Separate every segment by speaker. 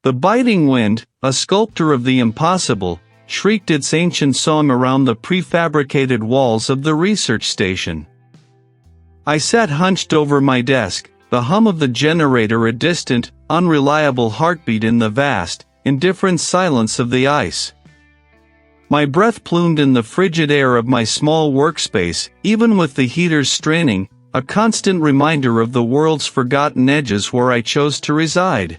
Speaker 1: The biting wind, a sculptor of the impossible, shrieked its ancient song around the prefabricated walls of the research station. I sat hunched over my desk, the hum of the generator a distant, unreliable heartbeat in the vast, indifferent silence of the ice. My breath plumed in the frigid air of my small workspace, even with the heaters straining, a constant reminder of the world's forgotten edges where I chose to reside.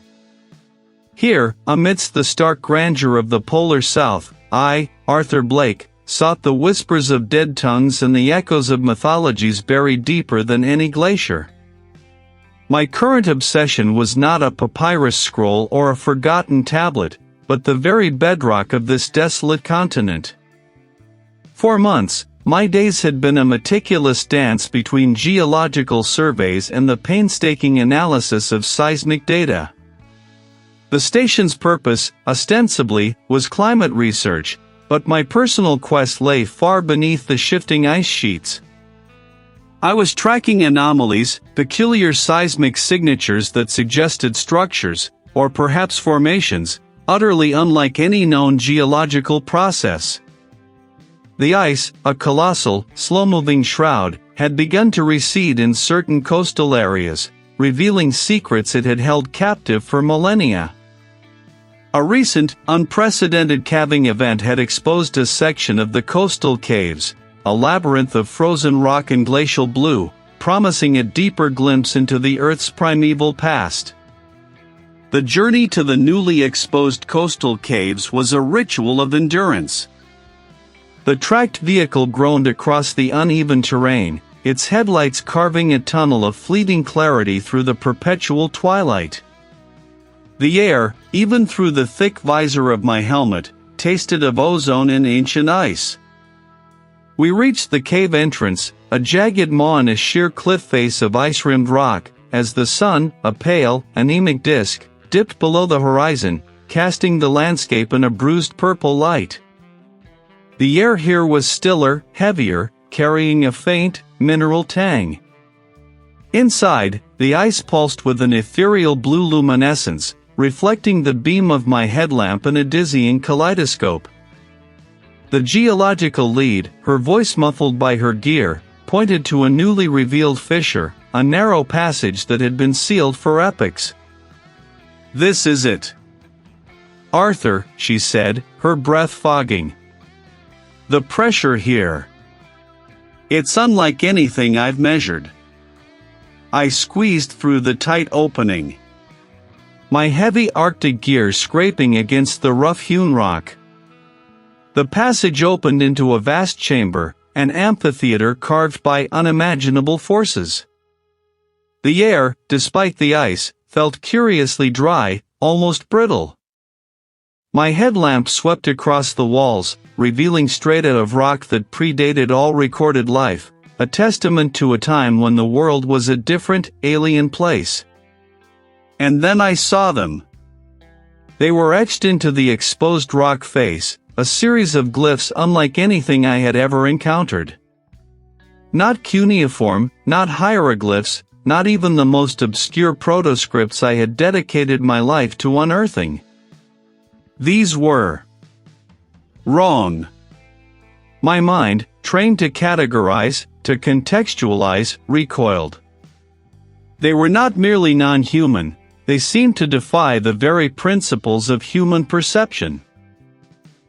Speaker 1: Here, amidst the stark grandeur of the polar south, I, Arthur Blake, sought the whispers of dead tongues and the echoes of mythologies buried deeper than any glacier. My current obsession was not a papyrus scroll or a forgotten tablet, but the very bedrock of this desolate continent. For months, my days had been a meticulous dance between geological surveys and the painstaking analysis of seismic data. The station's purpose, ostensibly, was climate research, but my personal quest lay far beneath the shifting ice sheets. I was tracking anomalies, peculiar seismic signatures that suggested structures, or perhaps formations, utterly unlike any known geological process. The ice, a colossal, slow-moving shroud, had begun to recede in certain coastal areas, revealing secrets it had held captive for millennia. A recent, unprecedented calving event had exposed a section of the coastal caves, a labyrinth of frozen rock and glacial blue, promising a deeper glimpse into the Earth's primeval past. The journey to the newly exposed coastal caves was a ritual of endurance. The tracked vehicle groaned across the uneven terrain, its headlights carving a tunnel of fleeting clarity through the perpetual twilight. The air, even through the thick visor of my helmet, tasted of ozone and ancient ice. We reached the cave entrance, a jagged maw in a sheer cliff face of ice-rimmed rock, as the sun, a pale, anemic disk, dipped below the horizon, casting the landscape in a bruised purple light. The air here was stiller, heavier, carrying a faint, mineral tang. Inside, the ice pulsed with an ethereal blue luminescence, reflecting the beam of my headlamp in a dizzying kaleidoscope. The geological lead, her voice muffled by her gear, pointed to a newly revealed fissure, a narrow passage that had been sealed for epochs. "This is it, Arthur," she said, her breath fogging. "The pressure here. It's unlike anything I've measured." I squeezed through the tight opening, my heavy Arctic gear scraping against the rough-hewn rock. The passage opened into a vast chamber, an amphitheater carved by unimaginable forces. The air, despite the ice, felt curiously dry, almost brittle. My headlamp swept across the walls, revealing strata of rock that predated all recorded life, a testament to a time when the world was a different, alien place. And then I saw them. They were etched into the exposed rock face, a series of glyphs unlike anything I had ever encountered. Not cuneiform, not hieroglyphs, not even the most obscure protoscripts I had dedicated my life to unearthing. These were wrong. My mind, trained to categorize, to contextualize, recoiled. They were not merely non-human, they seemed to defy the very principles of human perception.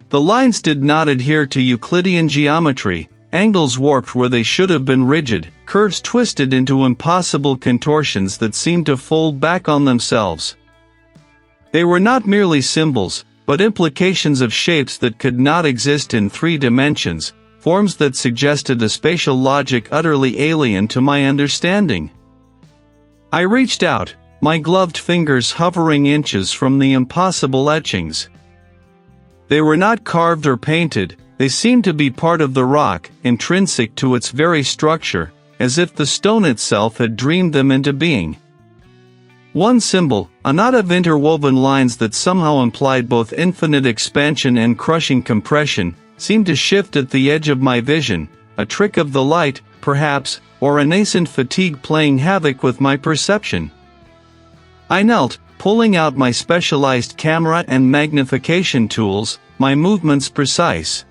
Speaker 1: The lines did not adhere to Euclidean geometry, angles warped where they should have been rigid, curves twisted into impossible contortions that seemed to fold back on themselves. They were not merely symbols, but implications of shapes that could not exist in 3 dimensions, forms that suggested a spatial logic utterly alien to my understanding. I reached out, my gloved fingers hovering inches from the impossible etchings. They were not carved or painted, they seemed to be part of the rock, intrinsic to its very structure, as if the stone itself had dreamed them into being. One symbol, a knot of interwoven lines that somehow implied both infinite expansion and crushing compression, seemed to shift at the edge of my vision, a trick of the light, perhaps, or a nascent fatigue playing havoc with my perception. I knelt, pulling out my specialized camera and magnification tools, my movements precise.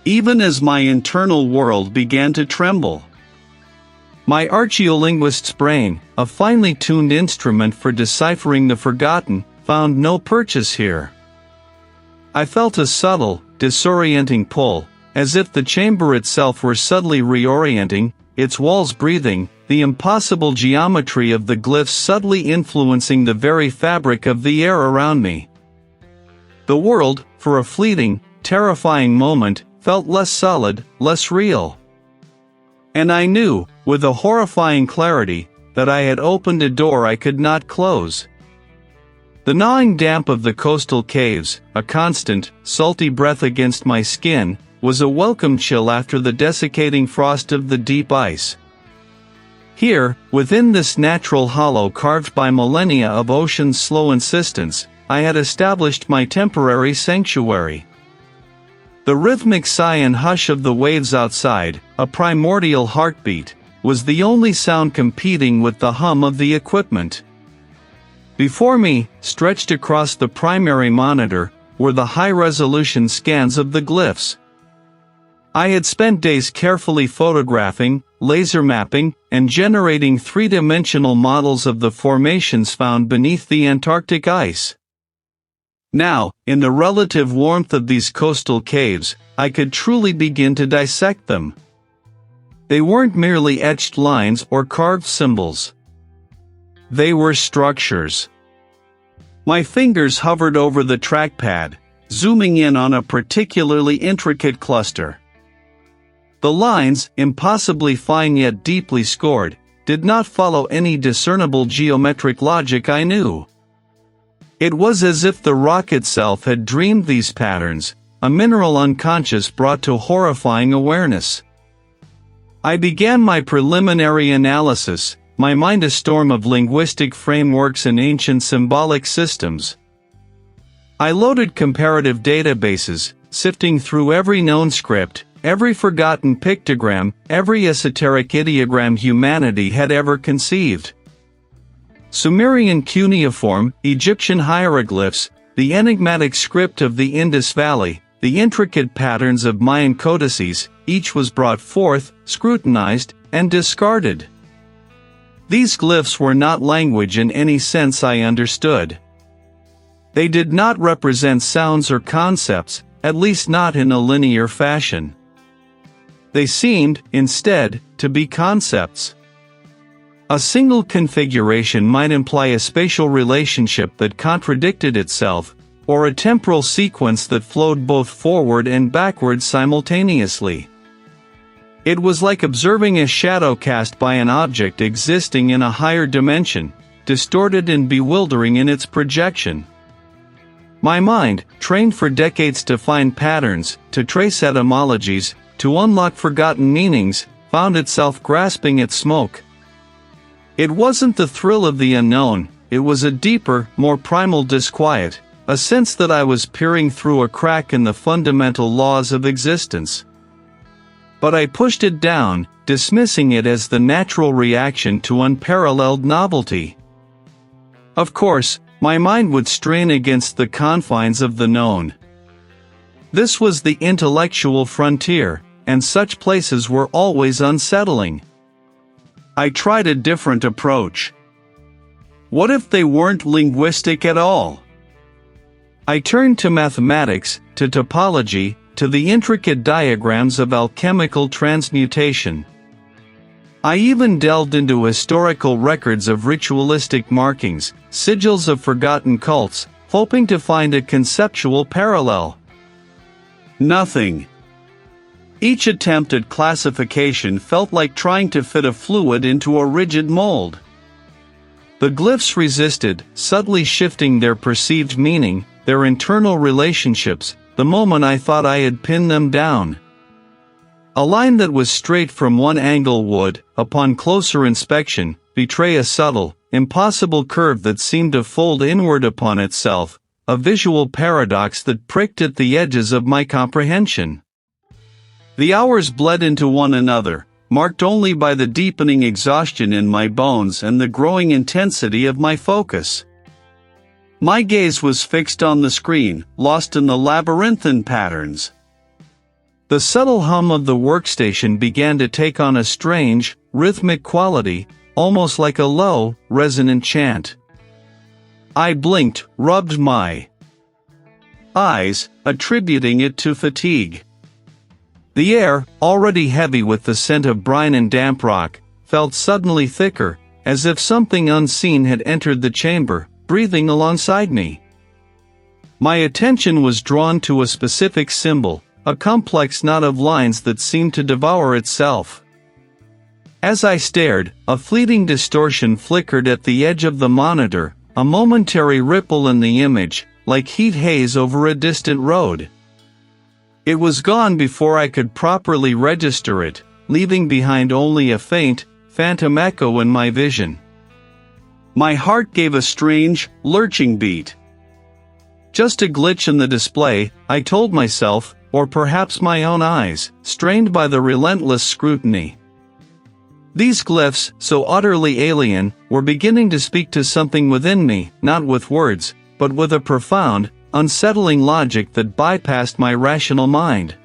Speaker 1: Even as my internal world began to tremble. My archaeolinguist's brain, a finely tuned instrument for deciphering the forgotten, found no purchase here. I felt a subtle, disorienting pull, as if the chamber itself were subtly reorienting, its walls breathing, the impossible geometry of the glyphs subtly influencing the very fabric of the air around me. The world, for a fleeting, terrifying moment, felt less solid, less real. And I knew, with a horrifying clarity, that I had opened a door I could not close. The gnawing damp of the coastal caves, a constant, salty breath against my skin, was a welcome chill after the desiccating frost of the deep ice. Here, within this natural hollow carved by millennia of ocean's slow insistence, I had established my temporary sanctuary. The rhythmic sigh and hush of the waves outside, a primordial heartbeat, was the only sound competing with the hum of the equipment. Before me, stretched across the primary monitor, were the high-resolution scans of the glyphs. I had spent days carefully photographing, laser mapping, and generating three-dimensional models of the formations found beneath the Antarctic ice. Now, in the relative warmth of these coastal caves, I could truly begin to dissect them. They weren't merely etched lines or carved symbols. They were structures. My fingers hovered over the trackpad, zooming in on a particularly intricate cluster. The lines, impossibly fine yet deeply scored, did not follow any discernible geometric logic I knew. It was as if the rock itself had dreamed these patterns, a mineral unconscious brought to horrifying awareness. I began my preliminary analysis, my mind a storm of linguistic frameworks and ancient symbolic systems. I loaded comparative databases, sifting through every known script, every forgotten pictogram, every esoteric ideogram humanity had ever conceived. Sumerian cuneiform, Egyptian hieroglyphs, the enigmatic script of the Indus Valley, the intricate patterns of Mayan codices, each was brought forth, scrutinized, and discarded. These glyphs were not language in any sense I understood. They did not represent sounds or concepts, at least not in a linear fashion. They seemed, instead, to be concepts. A single configuration might imply a spatial relationship that contradicted itself, or a temporal sequence that flowed both forward and backward simultaneously. It was like observing a shadow cast by an object existing in a higher dimension, distorted and bewildering in its projection. My mind, trained for decades to find patterns, to trace etymologies, to unlock forgotten meanings, found itself grasping at smoke. It wasn't the thrill of the unknown, it was a deeper, more primal disquiet, a sense that I was peering through a crack in the fundamental laws of existence. But I pushed it down, dismissing it as the natural reaction to unparalleled novelty. Of course, my mind would strain against the confines of the known. This was the intellectual frontier, and such places were always unsettling. I tried a different approach. What if they weren't linguistic at all? I turned to mathematics, to topology, to the intricate diagrams of alchemical transmutation. I even delved into historical records of ritualistic markings, sigils of forgotten cults, hoping to find a conceptual parallel. Nothing. Each attempt at classification felt like trying to fit a fluid into a rigid mold. The glyphs resisted, subtly shifting their perceived meaning, their internal relationships, the moment I thought I had pinned them down. A line that was straight from one angle would, upon closer inspection, betray a subtle, impossible curve that seemed to fold inward upon itself, a visual paradox that pricked at the edges of my comprehension. The hours bled into one another, marked only by the deepening exhaustion in my bones and the growing intensity of my focus. My gaze was fixed on the screen, lost in the labyrinthine patterns. The subtle hum of the workstation began to take on a strange, rhythmic quality, almost like a low, resonant chant. I blinked, rubbed my eyes, attributing it to fatigue. The air, already heavy with the scent of brine and damp rock, felt suddenly thicker, as if something unseen had entered the chamber, breathing alongside me. My attention was drawn to a specific symbol, a complex knot of lines that seemed to devour itself. As I stared, a fleeting distortion flickered at the edge of the monitor, a momentary ripple in the image, like heat haze over a distant road. It was gone before I could properly register it, leaving behind only a faint, phantom echo in my vision. My heart gave a strange, lurching beat. Just a glitch in the display, I told myself, or perhaps my own eyes, strained by the relentless scrutiny. These glyphs, so utterly alien, were beginning to speak to something within me, not with words, but with a profound, unsettling logic that bypassed my rational mind.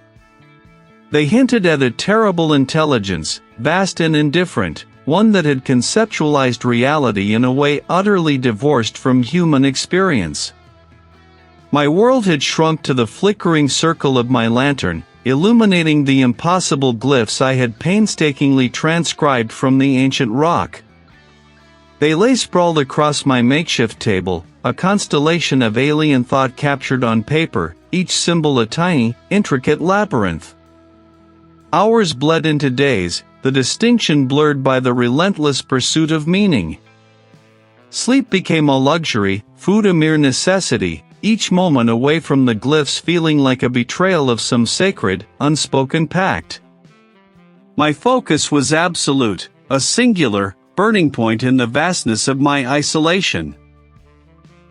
Speaker 1: They hinted at a terrible intelligence, vast and indifferent, one that had conceptualized reality in a way utterly divorced from human experience. My world had shrunk to the flickering circle of my lantern, illuminating the impossible glyphs I had painstakingly transcribed from the ancient rock. They lay sprawled across my makeshift table, a constellation of alien thought captured on paper, each symbol a tiny, intricate labyrinth. Hours bled into days, the distinction blurred by the relentless pursuit of meaning. Sleep became a luxury, food a mere necessity, each moment away from the glyphs feeling like a betrayal of some sacred, unspoken pact. My focus was absolute, a singular, burning point in the vastness of my isolation.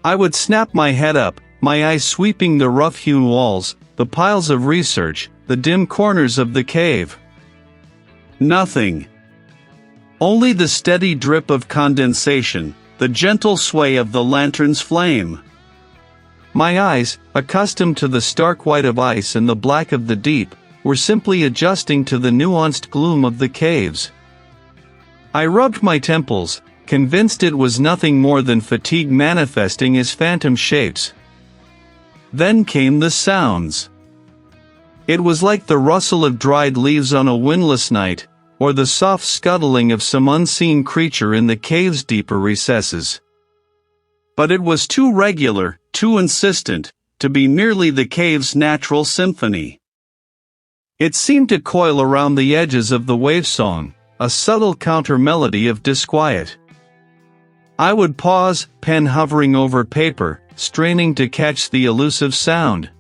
Speaker 1: I would snap my head up, my eyes sweeping the rough-hewn walls, the piles of research, the dim corners of the cave. Nothing. Only the steady drip of condensation, the gentle sway of the lantern's flame. My eyes, accustomed to the stark white of ice and the black of the deep, were simply adjusting to the nuanced gloom of the caves. I rubbed my temples, convinced it was nothing more than fatigue manifesting as phantom shapes. Then came the sounds. It was like the rustle of dried leaves on a windless night, or the soft scuttling of some unseen creature in the cave's deeper recesses. But it was too regular, too insistent, to be merely the cave's natural symphony. It seemed to coil around the edges of the wave song, a subtle counter-melody of disquiet. I would pause, pen hovering over paper, straining to catch the elusive sound.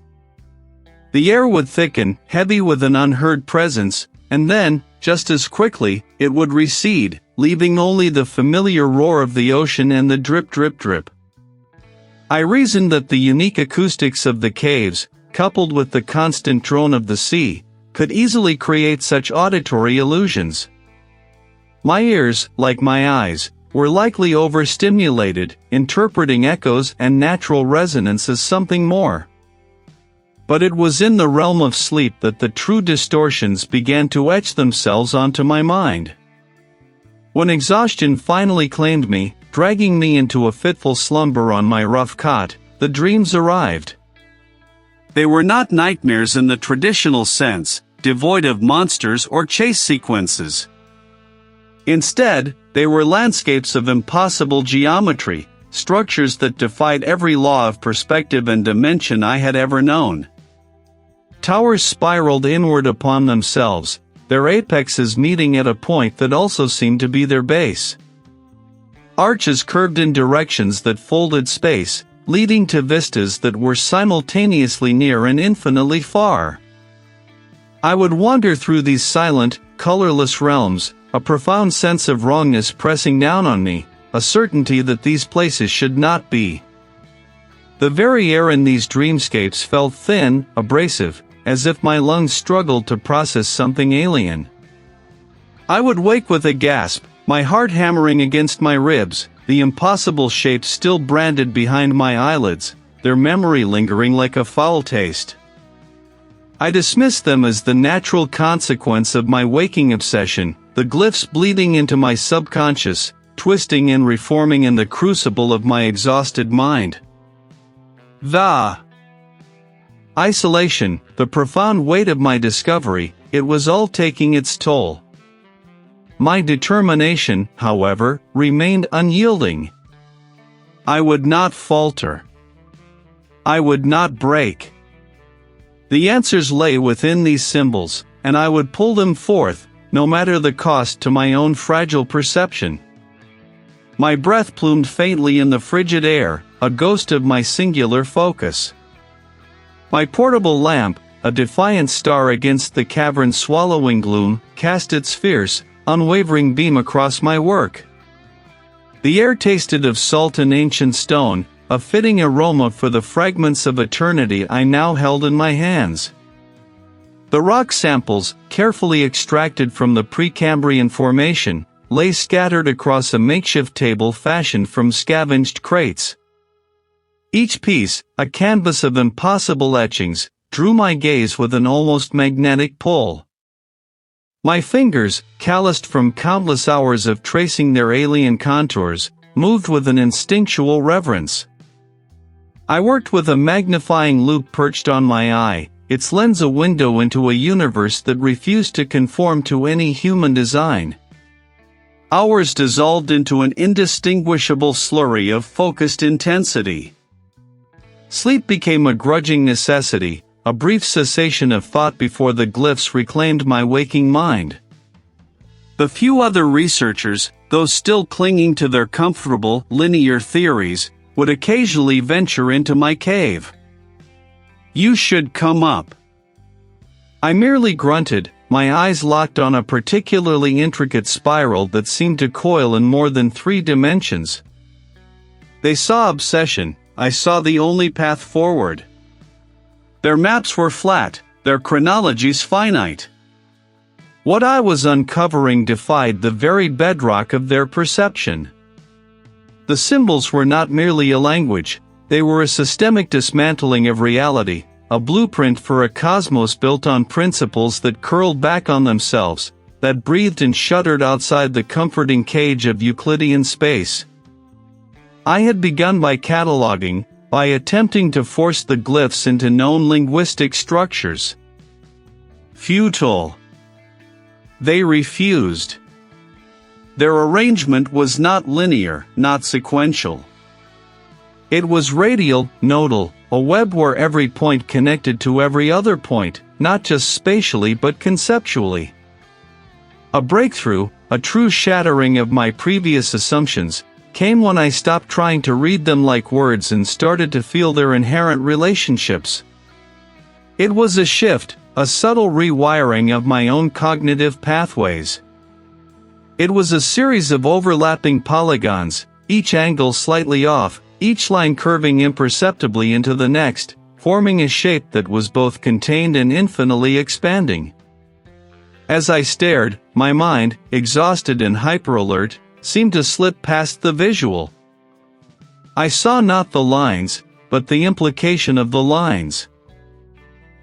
Speaker 1: The air would thicken, heavy with an unheard presence, and then, just as quickly, it would recede, leaving only the familiar roar of the ocean and the drip drip drip. I reasoned that the unique acoustics of the caves, coupled with the constant drone of the sea, could easily create such auditory illusions. My ears, like my eyes, were likely overstimulated, interpreting echoes and natural resonance as something more. But it was in the realm of sleep that the true distortions began to etch themselves onto my mind. When exhaustion finally claimed me, dragging me into a fitful slumber on my rough cot, the dreams arrived. They were not nightmares in the traditional sense, devoid of monsters or chase sequences. Instead, they were landscapes of impossible geometry, structures that defied every law of perspective and dimension I had ever known. Towers spiraled inward upon themselves, their apexes meeting at a point that also seemed to be their base. Arches curved in directions that folded space, leading to vistas that were simultaneously near and infinitely far. I would wander through these silent, colorless realms, a profound sense of wrongness pressing down on me, a certainty that these places should not be. The very air in these dreamscapes felt thin, abrasive, as if my lungs struggled to process something alien. I would wake with a gasp, my heart hammering against my ribs, the impossible shapes still branded behind my eyelids, their memory lingering like a foul taste. I dismissed them as the natural consequence of my waking obsession, the glyphs bleeding into my subconscious, twisting and reforming in the crucible of my exhausted mind. The isolation, the profound weight of my discovery, it was all taking its toll. My determination, however, remained unyielding. I would not falter. I would not break. The answers lay within these symbols, and I would pull them forth, no matter the cost to my own fragile perception. My breath plumed faintly in the frigid air, a ghost of my singular focus. My portable lamp, a defiant star against the cavern's swallowing gloom, cast its fierce, unwavering beam across my work. The air tasted of salt and ancient stone, a fitting aroma for the fragments of eternity I now held in my hands. The rock samples, carefully extracted from the Precambrian formation, lay scattered across a makeshift table fashioned from scavenged crates. Each piece, a canvas of impossible etchings, drew my gaze with an almost magnetic pull. My fingers, calloused from countless hours of tracing their alien contours, moved with an instinctual reverence. I worked with a magnifying loupe perched on my eye, its lens a window into a universe that refused to conform to any human design. Hours dissolved into an indistinguishable slurry of focused intensity. Sleep became a grudging necessity, a brief cessation of thought before the glyphs reclaimed my waking mind. The few other researchers, those still clinging to their comfortable, linear theories, would occasionally venture into my cave. "You should come up." I merely grunted, my eyes locked on a particularly intricate spiral that seemed to coil in more than 3 dimensions. They saw obsession, I saw the only path forward. Their maps were flat, their chronologies finite. What I was uncovering defied the very bedrock of their perception. The symbols were not merely a language, they were a systemic dismantling of reality, a blueprint for a cosmos built on principles that curled back on themselves, that breathed and shuddered outside the comforting cage of Euclidean space. I had begun by cataloging, by attempting to force the glyphs into known linguistic structures. Futile. They refused. Their arrangement was not linear, not sequential. It was radial, nodal, a web where every point connected to every other point, not just spatially but conceptually. A breakthrough, a true shattering of my previous assumptions, came when I stopped trying to read them like words and started to feel their inherent relationships. It was a shift, a subtle rewiring of my own cognitive pathways. It was a series of overlapping polygons, each angle slightly off, each line curving imperceptibly into the next, forming a shape that was both contained and infinitely expanding. As I stared, my mind, exhausted and hyperalert, seemed to slip past the visual. I saw not the lines, but the implication of the lines.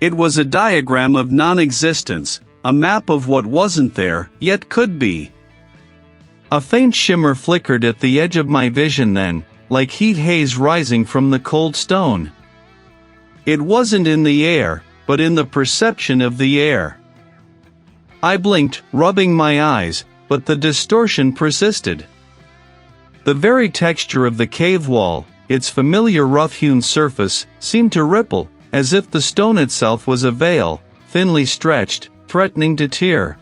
Speaker 1: It was a diagram of non-existence, a map of what wasn't there, yet could be. A faint shimmer flickered at the edge of my vision then, like heat haze rising from the cold stone. It wasn't in the air, but in the perception of the air. I blinked, rubbing my eyes, but the distortion persisted. The very texture of the cave wall, its familiar rough-hewn surface, seemed to ripple, as if the stone itself was a veil, thinly stretched, threatening to tear.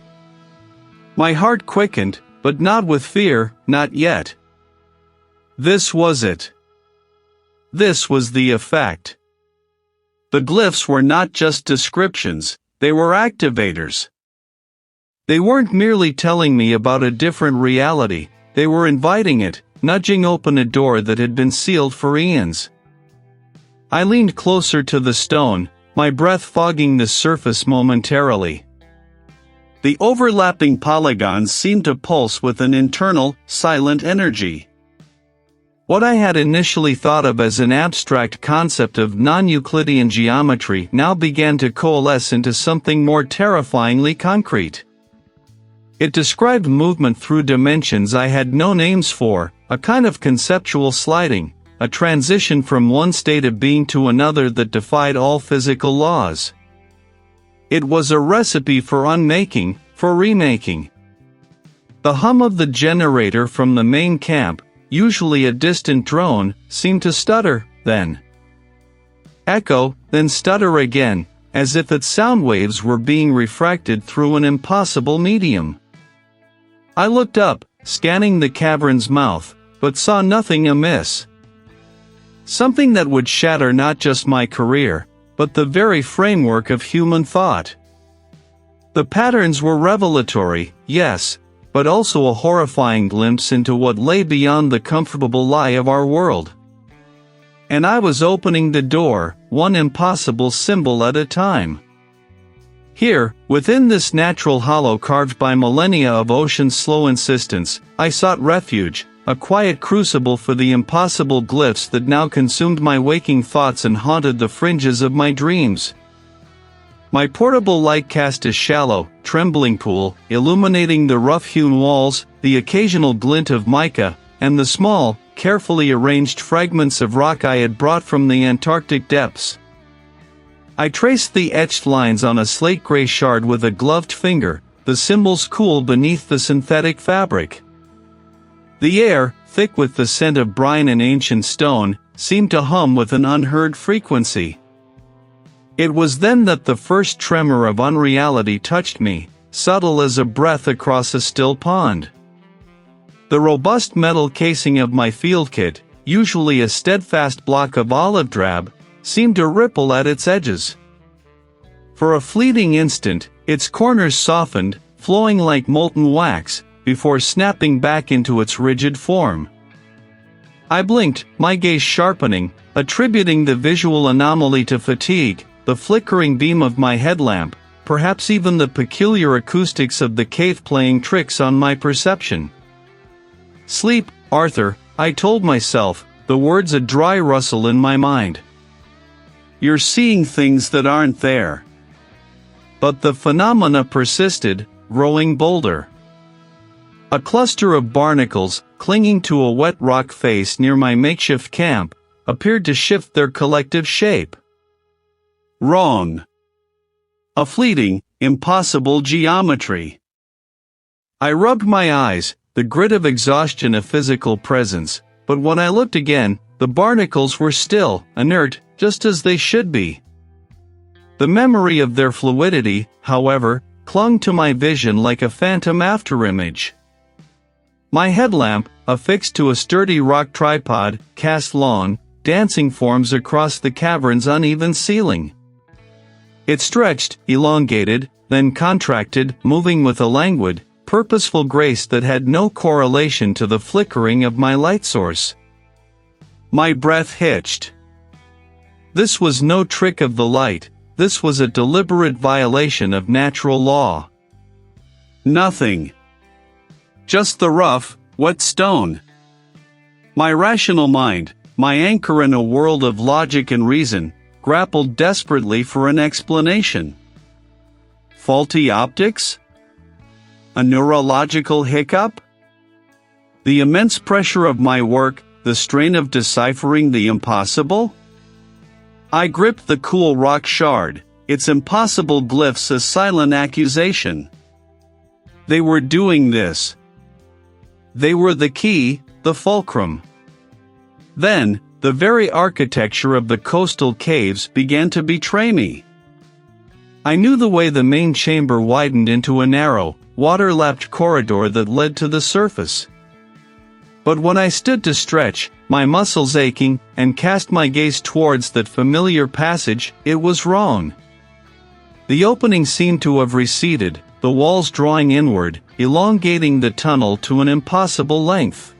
Speaker 1: My heart quickened, but not with fear, not yet. This was it. This was the effect. The glyphs were not just descriptions, they were activators. They weren't merely telling me about a different reality, they were inviting it, nudging open a door that had been sealed for eons. I leaned closer to the stone, my breath fogging the surface momentarily. The overlapping polygons seemed to pulse with an internal, silent energy. What I had initially thought of as an abstract concept of non-Euclidean geometry now began to coalesce into something more terrifyingly concrete. It described movement through dimensions I had no names for, a kind of conceptual sliding, a transition from one state of being to another that defied all physical laws. It was a recipe for unmaking, for remaking. The hum of the generator from the main camp, usually a distant drone, seemed to stutter, then echo, then stutter again, as if its sound waves were being refracted through an impossible medium. I looked up, scanning the cavern's mouth, but saw nothing amiss. Something that would shatter not just my career, but the very framework of human thought. The patterns were revelatory, yes, but also a horrifying glimpse into what lay beyond the comfortable lie of our world. And I was opening the door, one impossible symbol at a time. Here, within this natural hollow carved by millennia of ocean's slow insistence, I sought refuge, a quiet crucible for the impossible glyphs that now consumed my waking thoughts and haunted the fringes of my dreams. My portable light cast a shallow, trembling pool, illuminating the rough-hewn walls, the occasional glint of mica, and the small, carefully arranged fragments of rock I had brought from the Antarctic depths. I traced the etched lines on a slate-gray shard with a gloved finger, the symbols cool beneath the synthetic fabric. The air, thick with the scent of brine and ancient stone, seemed to hum with an unheard frequency. It was then that the first tremor of unreality touched me, subtle as a breath across a still pond. The robust metal casing of my field kit, usually a steadfast block of olive drab, seemed to ripple at its edges. For a fleeting instant, its corners softened, flowing like molten wax, before snapping back into its rigid form. I blinked, my gaze sharpening, attributing the visual anomaly to fatigue, the flickering beam of my headlamp, perhaps even the peculiar acoustics of the cave playing tricks on my perception. Sleep, Arthur, I told myself, the words a dry rustle in my mind. You're seeing things that aren't there. But the phenomena persisted, growing bolder. A cluster of barnacles, clinging to a wet rock face near my makeshift camp, appeared to shift their collective shape. Wrong. A fleeting, impossible geometry. I rubbed my eyes, the grit of exhaustion a physical presence, but when I looked again, the barnacles were still, inert, just as they should be. The memory of their fluidity, however, clung to my vision like a phantom afterimage. My headlamp, affixed to a sturdy rock tripod, cast long, dancing forms across the cavern's uneven ceiling. It stretched, elongated, then contracted, moving with a languid, purposeful grace that had no correlation to the flickering of my light source. My breath hitched. This was no trick of the light, this was a deliberate violation of natural law. Nothing. Just the rough, wet stone. My rational mind, my anchor in a world of logic and reason, grappled desperately for an explanation. Faulty optics? A neurological hiccup? The immense pressure of my work, the strain of deciphering the impossible? I gripped the cool rock shard, its impossible glyphs a silent accusation. They were doing this. They were the key, the fulcrum. Then, the very architecture of the coastal caves began to betray me. I knew the way the main chamber widened into a narrow, water-lapped corridor that led to the surface. But when I stood to stretch, my muscles aching, and cast my gaze towards that familiar passage, it was wrong. The opening seemed to have receded, the walls drawing inward, elongating the tunnel to an impossible length.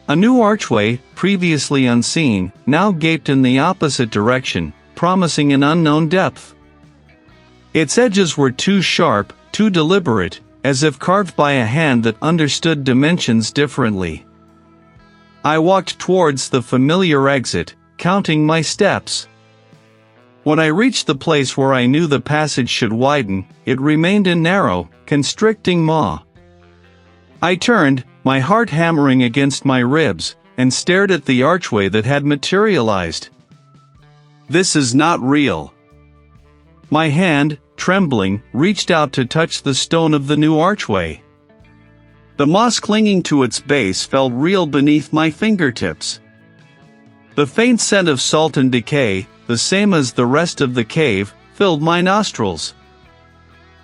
Speaker 1: A new archway, previously unseen, now gaped in the opposite direction, promising an unknown depth. Its edges were too sharp, too deliberate, as if carved by a hand that understood dimensions differently. I walked towards the familiar exit, counting my steps. When I reached the place where I knew the passage should widen, it remained in narrow, constricting maw. I turned, my heart hammering against my ribs, and stared at the archway that had materialized. This is not real. My hand, trembling, reached out to touch the stone of the new archway. The moss clinging to its base felt real beneath my fingertips. The faint scent of salt and decay, the same as the rest of the cave, filled my nostrils.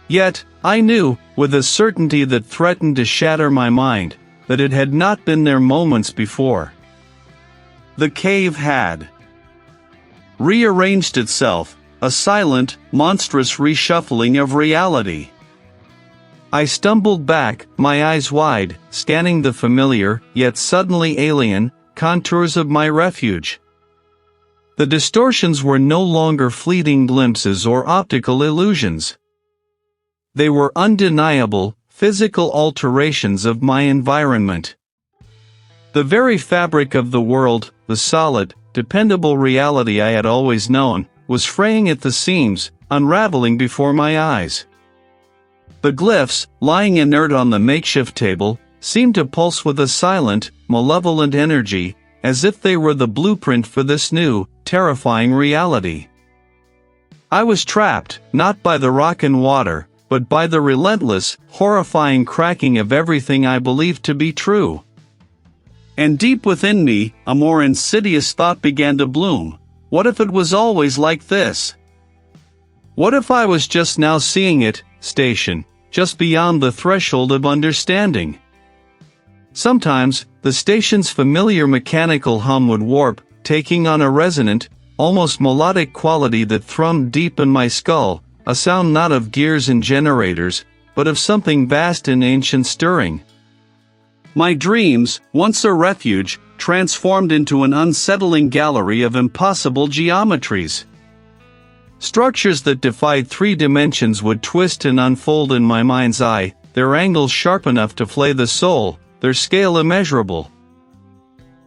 Speaker 1: Yet, I knew, with a certainty that threatened to shatter my mind, that it had not been there moments before. The cave had rearranged itself, a silent, monstrous reshuffling of reality. I stumbled back, my eyes wide, scanning the familiar, yet suddenly alien, contours of my refuge. The distortions were no longer fleeting glimpses or optical illusions. They were undeniable, physical alterations of my environment. The very fabric of the world, the solid, dependable reality I had always known, was fraying at the seams, unraveling before my eyes. The glyphs, lying inert on the makeshift table, seemed to pulse with a silent, malevolent energy, as if they were the blueprint for this new, terrifying reality. I was trapped, not by the rock and water, but by the relentless, horrifying cracking of everything I believed to be true. And deep within me, a more insidious thought began to bloom. What if it was always like this? What if I was just now seeing it, station, just beyond the threshold of understanding? Sometimes, the station's familiar mechanical hum would warp, taking on a resonant, almost melodic quality that thrummed deep in my skull, a sound not of gears and generators, but of something vast and ancient stirring. My dreams, once a refuge, transformed into an unsettling gallery of impossible geometries. Structures that defied 3 dimensions would twist and unfold in my mind's eye, their angles sharp enough to flay the soul, their scale immeasurable.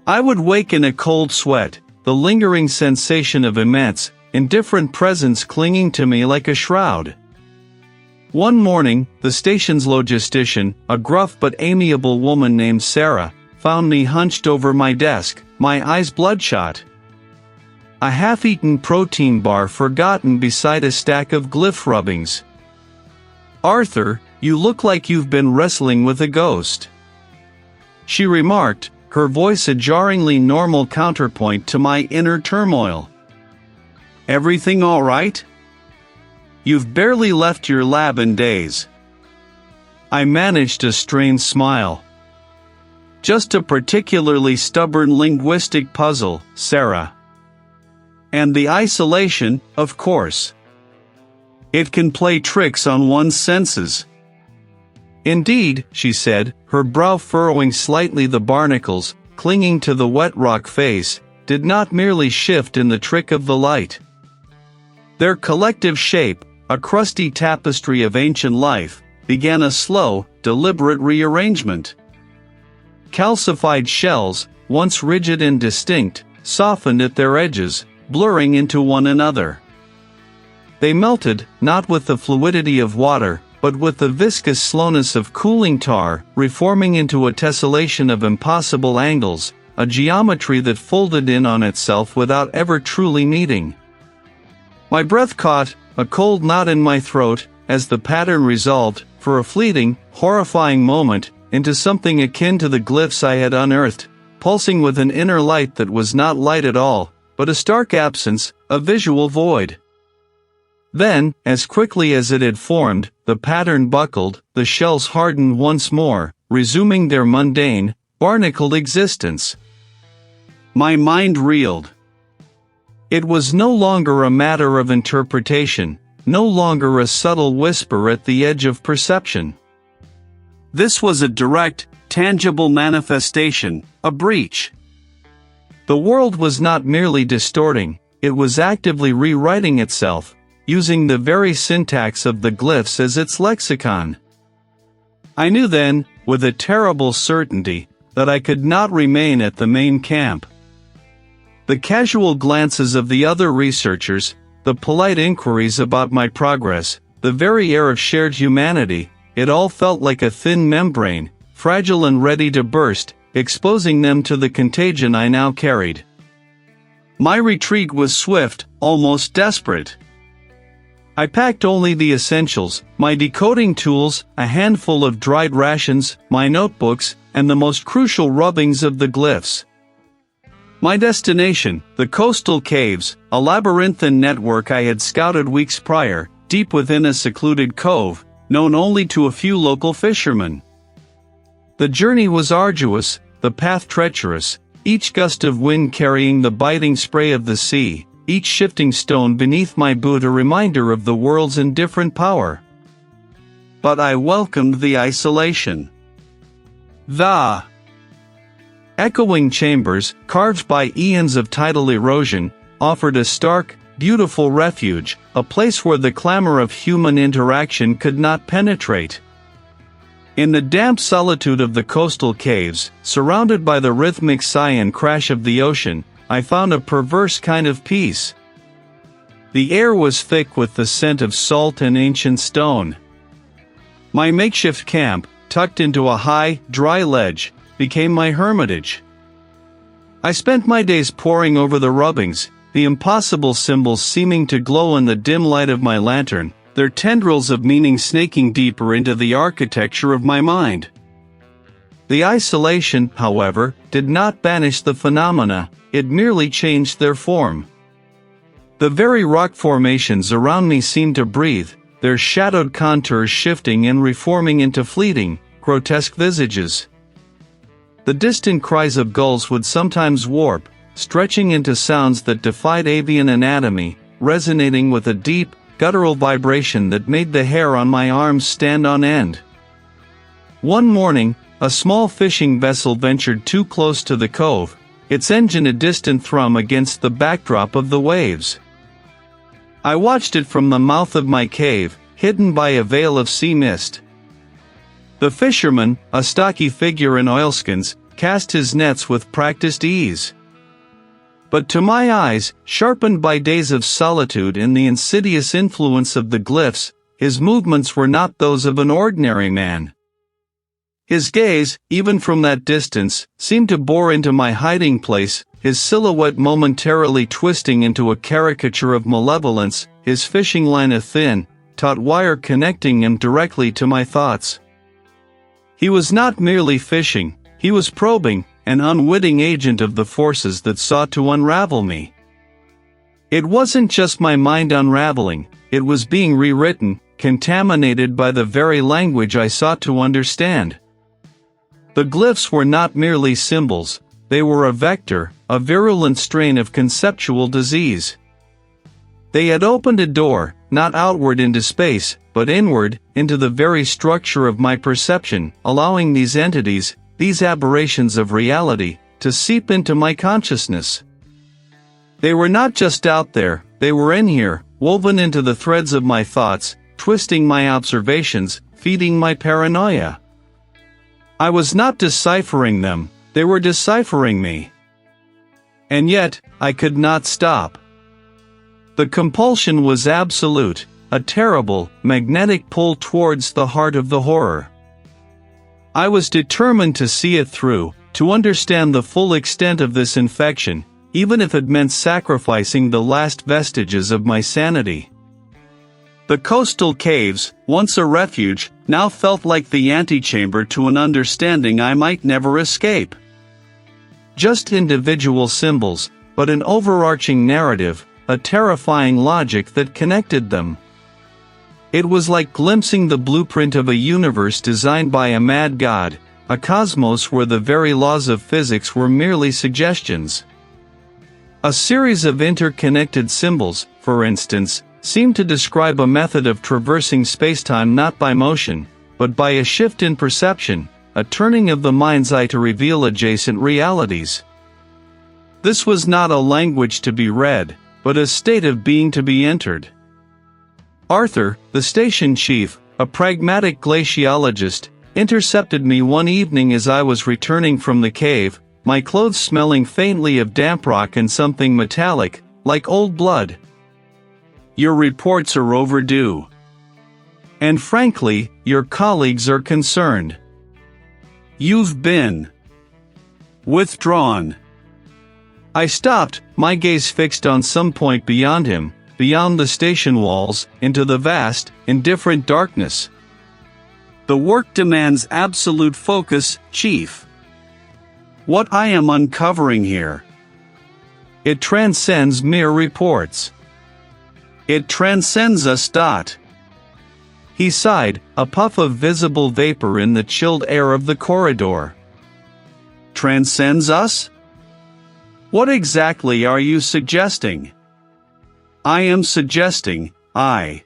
Speaker 1: I would wake in a cold sweat, the lingering sensation of immense, indifferent presence clinging to me like a shroud. One morning, the station's logistician, a gruff but amiable woman named Sarah, found me hunched over my desk, my eyes bloodshot. A half-eaten protein bar forgotten beside a stack of glyph rubbings. "Arthur, you look like you've been wrestling with a ghost," she remarked, her voice a jarringly normal counterpoint to my inner turmoil. "Everything all right? You've barely left your lab in days." I managed a strained smile. "Just a particularly stubborn linguistic puzzle, Sarah. And the isolation, of course. It can play tricks on one's senses." "Indeed," she said, her brow furrowing slightly. The barnacles, clinging to the wet rock face, did not merely shift in the trick of the light. Their collective shape, a crusty tapestry of ancient life, began a slow, deliberate rearrangement. Calcified shells, once rigid and distinct, softened at their edges, blurring into one another. They melted, not with the fluidity of water, but with the viscous slowness of cooling tar, reforming into a tessellation of impossible angles, a geometry that folded in on itself without ever truly meeting. My breath caught, a cold knot in my throat, as the pattern resolved, for a fleeting, horrifying moment, into something akin to the glyphs I had unearthed, pulsing with an inner light that was not light at all, but a stark absence, a visual void. Then, as quickly as it had formed, the pattern buckled, the shells hardened once more, resuming their mundane, barnacled existence. My mind reeled. It was no longer a matter of interpretation, no longer a subtle whisper at the edge of perception. This was a direct, tangible manifestation, a breach. The world was not merely distorting, it was actively rewriting itself, using the very syntax of the glyphs as its lexicon. I knew then, with a terrible certainty, that I could not remain at the main camp. The casual glances of the other researchers, the polite inquiries about my progress, the very air of shared humanity, it all felt like a thin membrane, fragile and ready to burst, exposing them to the contagion I now carried. My retreat was swift, almost desperate. I packed only the essentials, my decoding tools, a handful of dried rations, my notebooks, and the most crucial rubbings of the glyphs. My destination, the coastal caves, a labyrinthine network I had scouted weeks prior, deep within a secluded cove, known only to a few local fishermen. The journey was arduous, the path treacherous, each gust of wind carrying the biting spray of the sea, each shifting stone beneath my boot a reminder of the world's indifferent power. But I welcomed the isolation. The echoing chambers, carved by eons of tidal erosion, offered a stark, beautiful refuge, a place where the clamor of human interaction could not penetrate. In the damp solitude of the coastal caves, surrounded by the rhythmic sigh and crash of the ocean, I found a perverse kind of peace. The air was thick with the scent of salt and ancient stone. My makeshift camp, tucked into a high, dry ledge, became my hermitage. I spent my days poring over the rubbings, the impossible symbols seeming to glow in the dim light of my lantern, their tendrils of meaning snaking deeper into the architecture of my mind. The isolation, however, did not banish the phenomena, it merely changed their form. The very rock formations around me seemed to breathe, their shadowed contours shifting and reforming into fleeting, grotesque visages. The distant cries of gulls would sometimes warp, stretching into sounds that defied avian anatomy, resonating with a deep, guttural vibration that made the hair on my arms stand on end. One morning, a small fishing vessel ventured too close to the cove, its engine a distant thrum against the backdrop of the waves. I watched it from the mouth of my cave, hidden by a veil of sea mist. The fisherman, a stocky figure in oilskins, cast his nets with practiced ease. But to my eyes, sharpened by days of solitude and the insidious influence of the glyphs, his movements were not those of an ordinary man. His gaze, even from that distance, seemed to bore into my hiding place, his silhouette momentarily twisting into a caricature of malevolence, his fishing line a thin, taut wire connecting him directly to my thoughts. He was not merely fishing, he was probing, an unwitting agent of the forces that sought to unravel me. It wasn't just my mind unraveling, it was being rewritten, contaminated by the very language I sought to understand. The glyphs were not merely symbols, they were a vector, a virulent strain of conceptual disease. They had opened a door, not outward into space, but inward, into the very structure of my perception, allowing these entities, these aberrations of reality, to seep into my consciousness. They were not just out there, they were in here, woven into the threads of my thoughts, twisting my observations, feeding my paranoia. I was not deciphering them, they were deciphering me. And yet, I could not stop. The compulsion was absolute, a terrible, magnetic pull towards the heart of the horror. I was determined to see it through, to understand the full extent of this infection, even if it meant sacrificing the last vestiges of my sanity. The coastal caves, once a refuge, now felt like the antechamber to an understanding I might never escape. Just individual symbols, but an overarching narrative, a terrifying logic that connected them. It was like glimpsing the blueprint of a universe designed by a mad god, a cosmos where the very laws of physics were merely suggestions. A series of interconnected symbols, for instance, seemed to describe a method of traversing spacetime not by motion, but by a shift in perception, a turning of the mind's eye to reveal adjacent realities. This was not a language to be read, but a state of being to be entered. Arthur, the station chief, a pragmatic glaciologist, intercepted me one evening as I was returning from the cave, my clothes smelling faintly of damp rock and something metallic, like old blood. Your reports are overdue. And frankly, your colleagues are concerned. You've been withdrawn. I stopped, my gaze fixed on some point beyond him, beyond the station walls, into the vast, indifferent darkness. The work demands absolute focus, Chief. What I am uncovering here. It transcends mere reports. It transcends us. He sighed, a puff of visible vapor in the chilled air of the corridor. Transcends us? What exactly are you suggesting? I am suggesting, I